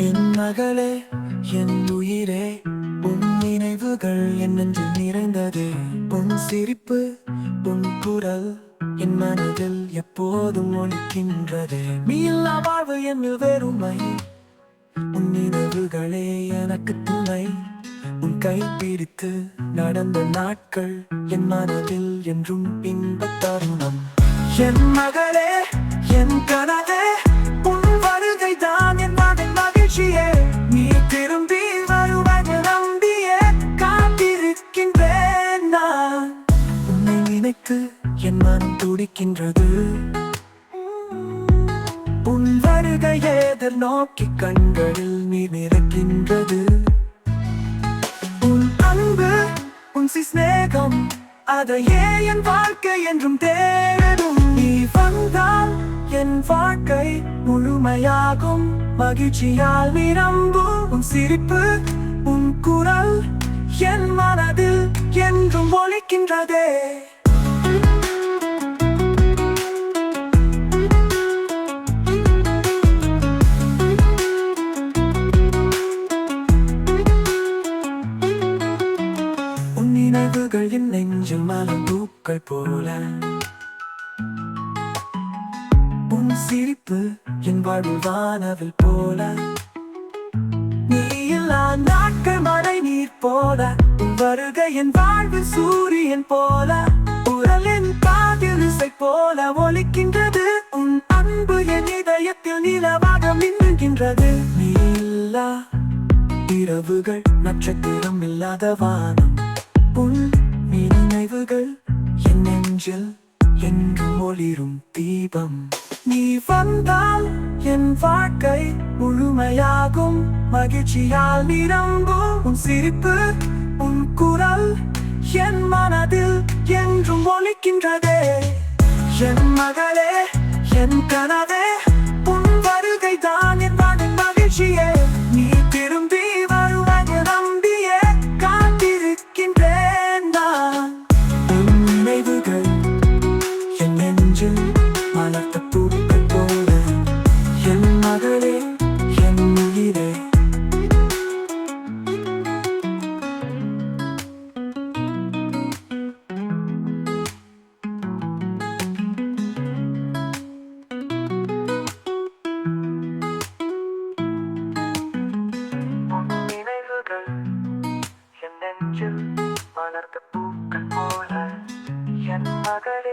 என் மகளே, என் உயிரே, உன் நினைவுகள் என் நெஞ்சில் நிறைந்தது. உன் சிரிப்பு, உன் குரல் என் மனதில் எப்போதும் ஒலிக்கின்றது. நீ இல்லா வாழ்வு என்னில் வெறுமை, உன் நினைவுகளே எனக்கு துணை. உன் கை பிடித்து நடந்த நாட்கள் என் மனதில் என்றும் இன்பத் தருணம். என் மகளே, என் கனவே, உன் வருகை தான் என் மகன் மகிழ்ச்சியே. நீ திரும்பி வருவாய் நம்பியே காத்திருக்கின்றேன் நான். உன்னை நினைத்து என் மனம் துடிக்கின்றது. உன் வருகையை எதிர்நோக்கி கண்களில் நீர் நிற்கின்றது. உன் அன்பு, உன் சிநேகம், அதையே என் வாழ்க்கை என்றும் தேடும். நீ வந்தால் என் வாழ்க்கை முழுமையாகும், மகிழ்ச்சியால் நிரம்பும். உன் சிரிப்பு, உன் குரல் என் மனதில் என்றும் ஒலிக்கின்றதே. உன் நினைவுகள் என் நெஞ்சில் மலர் பூக்கள் போல. உன் சிரிப்பு என் வாழ்வில் வானவில் போல. நீ இல்லா நாட்கள் மழை நீர் போல. உன் வருகை என் வாழ்வில் சூரியன் போல. குரலின் காதில் இசை போல ஒலிக்கின்றது. உன் அன்பு என் இதயத்தில் நிலவாக மின்னுகின்றது. நீ இல்லா இரவுகள் நட்சத்திரம் இல்லாத வானம். உன் நினைவுகள் என் நெஞ்சில் என்றும் ஒளிரும் தீபம். நீ வந்தால் என் வாழ்க்கை முழுமையாகும், மகிழ்ச்சியால் நிரம்பும். உன் சிரிப்பு, உன் குரல் என் மனதில் என்றும் ஒலிக்கின்றதே. என் மகளே, என் கனவே, உன் வருகை தான் என் மகன் மகிழ்ச்சியே. நீ திரும்பி வருவாய் நம்பியே காத்திருக்கின்றேன் நான். உன் நினைவுகள் என் நெஞ்சில் மலர்ந்த பூக்கள் போல. என் மகளே, என் உயிரே. உன் நினைவுகள் என் நெஞ்சில் மலர்ந்த பூக்கள் போல. என் மகளே.